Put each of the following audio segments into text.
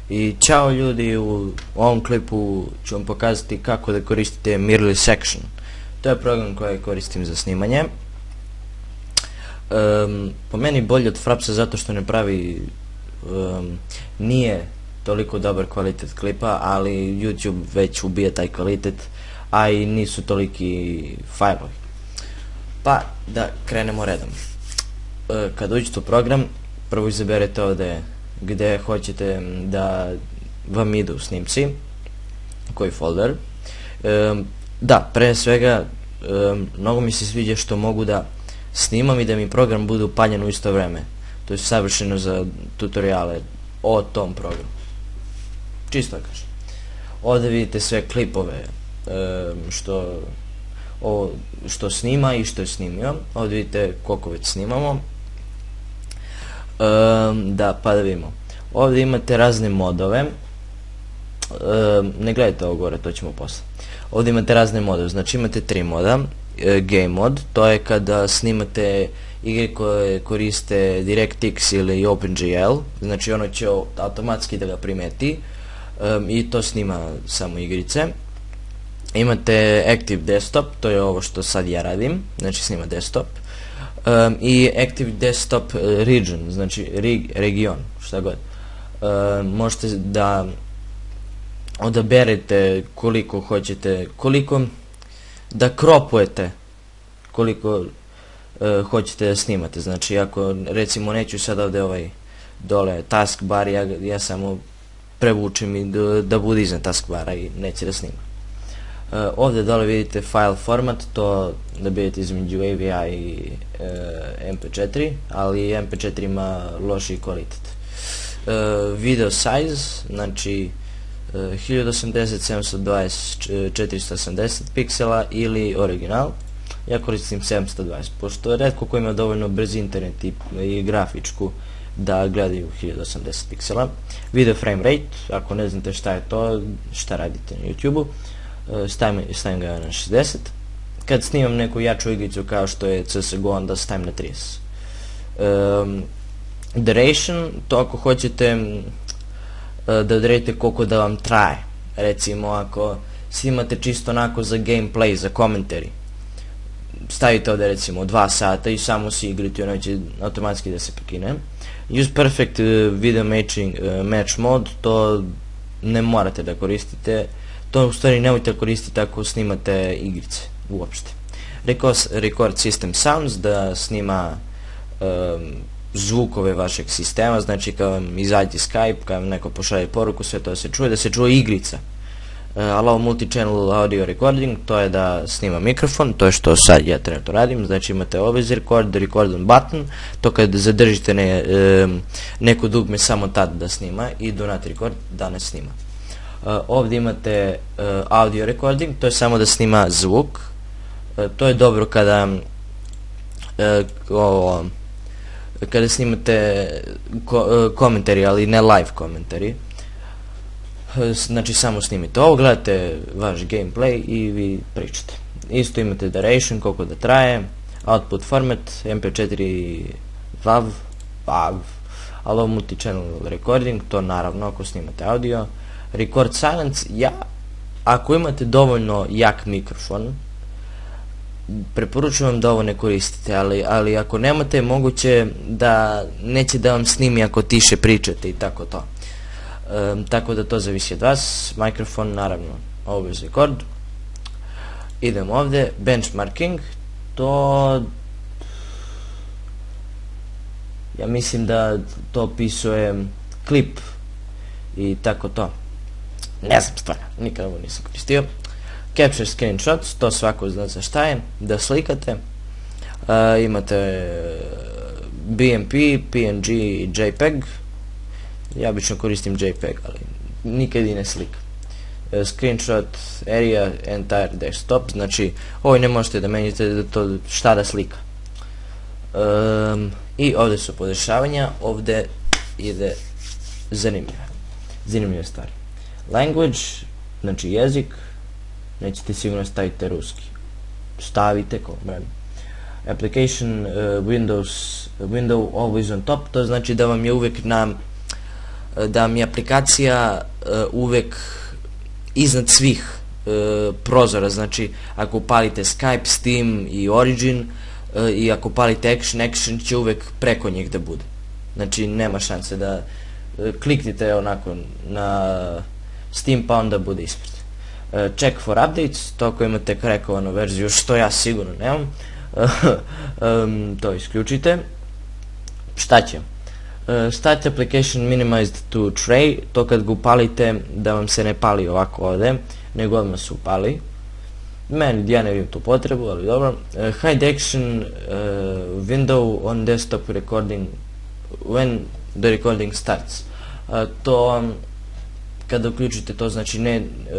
I ćao ljudi, u ovom klipu ću vam pokazati kako da koristite Mirrorless Section. To je program koji koristim za snimanje. Po meni bolje od Frapsa zato što ne pravi, nije toliko dobar kvalitet klipa, ali YouTube već ubije taj kvalitet, a i nisu toliki fajlovi. Pa da krenemo redom. Kad uđete u program, prvo izaberete ovdje gdje hoćete da vam idu snimci, koji folder. Da, pre svega mnogo mi se sviđa što mogu da snimam i da mi program bude upaljen u isto vreme. To je savršeno za tutoriale o tom programu. Čisto da kažem. Ovdje vidite sve klipove što snima i što je snimio. Ovdje vidite koliko već snimamo. Da, pa da vidimo. Ovdje imate razne modove. Ne gledajte ovo gore, to ćemo posle. Ovdje imate razne modove, znači imate 3 moda. Game mod, to je kada snimate igre koje koriste DirectX ili OpenGL, znači ono će automatski da ga primeti i to snima samo igrice. Imate Active Desktop, to je ovo što sad ja radim, znači snima desktop. I Active Desktop Region, znači region, šta god. Možete da odaberete koliko hoćete, koliko da kropujete, koliko hoćete da snimate. Znači ako recimo neću sad ovdje ovaj dole taskbar, ja samo prevučem i da bude iznad taskbara i neće da snima. Ovdje dole vidite file format, to da vidite između AVI i MP4, ali MP4 ima lošiji kvalitet. Video size, znači 1080, 720, 480 piksela ili original. Ja koristim 720, pošto retko ko ima dovoljno brz internet i grafičku da gledaju 1080 piksela. Video frame rate, ako ne znate šta je to, šta radite na YouTube-u, stavim ga na 60. Kad snimam neku jaču igricu kao što je CSGO, onda stavim na 30. Duration, to ako hoćete da odredite koliko da vam traje. Recimo ako snimate čisto onako za gameplay, za komentari, stavite ovdje recimo 2 sata i samo si igrati, ono će automatski da se prekine. Use Perfect Video Match Mode, to ne morate da koristite, to u stvari nemojte koristiti ako snimate igrice uopšte. Record System Sounds, da snima zvukove vašeg sistema, znači kad vam izađe Skype, kad vam neko pošalje poruku, sve to da se čuje igrica. Allow Multi-Channel Audio Recording, to je da snima mikrofon, to je što sad ja trenutno radim, znači imate Always Record, Record on Button, to kad zadržite neko dugme samo tad da snima, i Do Not Record da ne snima. Ovdje imate Audio Recording, to je samo da snima zvuk, to je dobro kada snimate komentari, ali ne live komentari. Znači samo snimite ovo, gledate vaš gameplay i vi pričate. Isto imate duration, koliko da traje, output format, mp4 WAV, allow multi-channel recording, to naravno ako snimate audio. Record silence, ako imate dovoljno jak mikrofon, preporučujem vam da ovo ne koristite, ali ako nemate, moguće da neće da vam snimi ako tiše pričate i tako to. Tako da to zavisi od vas. Mikrofon, naravno, always record. Idemo ovdje, benchmarking, to ja mislim da to opisuje klip i tako to. Ne znam stvarno, nikad ovo nisam koristio. Capture screenshots, to svako zna za šta je, da slikate. Imate BMP, PNG i JPEG. Ja obično koristim JPEG, ali nikad i ne slikam. Screenshot area entire desktop, znači ovo ne možete da menjate da to šta da slika. I ovdje su podešavanja, ovdje ide zanimljive stvari. Language, znači jezik, nećete sigurno staviti ruski, stavite kao vreme. Application, window always on top, to znači da vam je uvijek na da mi aplikacija uvek iznad svih prozora, znači ako upalite Skype, Steam i Origin i ako upalite Action će uvek preko njih da bude. Znači nema šanse da kliknite onako na Steam pa onda bude ispred. Check for updates, to ako imate krekovanu verziju, što ja sigurno nemam, to isključite. Šta će? Start application minimized to tray, to kad ga upalite da vam se ne pali ovako ovde, nego odmah se upali. Ja ne vidim tu potrebu, ali dobro. Hide action window on desktop recording when the recording starts. To kada uključite to, znači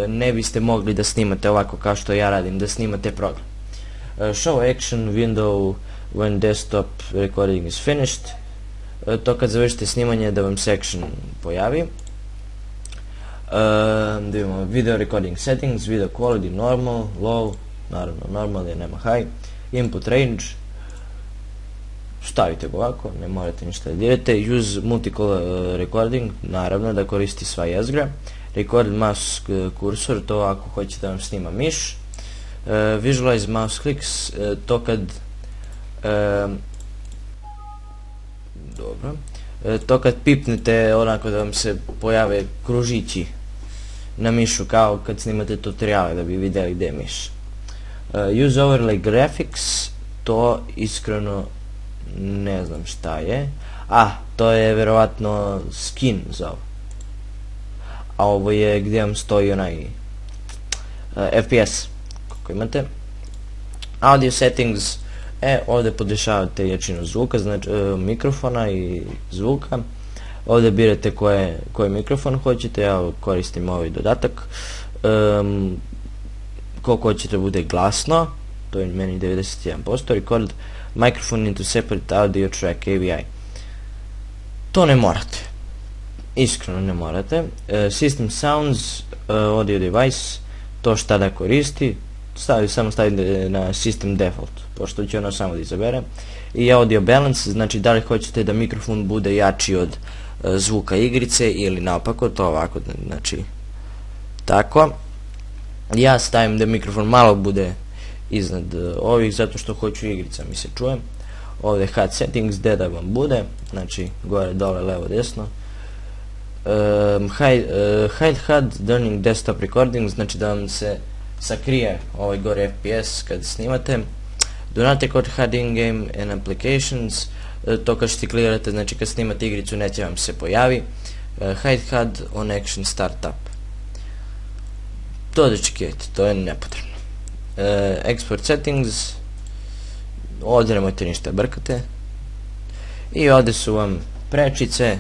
ne biste mogli da snimate ovako kao što ja radim, da snimate program. Show action window when desktop recording is finished. To kad završite snimanje da vam se action pojavi. Da imamo video recording settings, video quality normal, low, naravno normal jer nema high, input range, stavite ga ovako, ne morate ništa da dirate, use multicolor recording, naravno da koristi sva jezgra, record mouse cursor, to ako hoćete da vam snima miš, visualize mouse clicks, to kad dobro, to kad pipnete onako da vam se pojave kružići na mišu kao kad snimate tutoriale da bi vidjeli gdje je miš. Use overlay graphics, to iskreno ne znam šta je. To je verovatno skin za ovo. A ovo je gdje vam stoji onaj FPS kako imate. Audio settings, ovdje podešavate jačinu zvuka, znači mikrofona i zvuka. Ovdje birate koji mikrofon hoćete, ja koristim ovaj dodatak. Koliko hoćete bude glasno, to je meni 91%, record microphone into separate audio track AVI. To ne morate, iskreno ne morate. System sounds, audio device, to šta da koristi, samo stavite na system default, pošto će ono samo da izabere. I audio balance, znači da li hoćete da mikrofon bude jači od zvuka igrice ili naopako, to ovako, znači tako. Ja stavim da mikrofon malo bude iznad ovih, zato što hoću igrica mi se čuje. Ovdje HUD settings, gdje da vam bude, znači gore, dole, levo, desno. Hide HUD during desktop recording, znači da vam se sakrije ovaj gore FPS kad snimate. Do not record HUD in-game and applications, to kad štiklirate, znači kad snimate igricu neće vam se pojavi. Hide HUD on action startup, to dečekajte, to je nepotrebno. Export settings, ovdje nemojte ništa brkate. I ovdje su vam prečice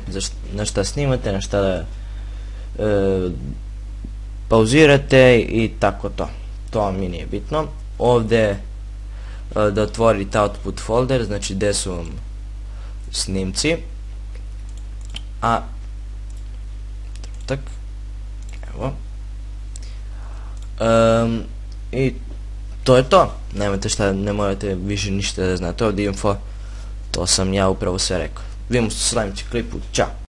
na šta snimate, na šta da pauzirate i tako to. To mi nije bitno. Ovdje da otvorite output folder, znači gdje su vam snimci. Tak, evo. I to je to. Ne morate više ništa da znate. Ovdje info, to sam ja upravo sve rekao. Vidimo se u sljedećem klipu, ćao.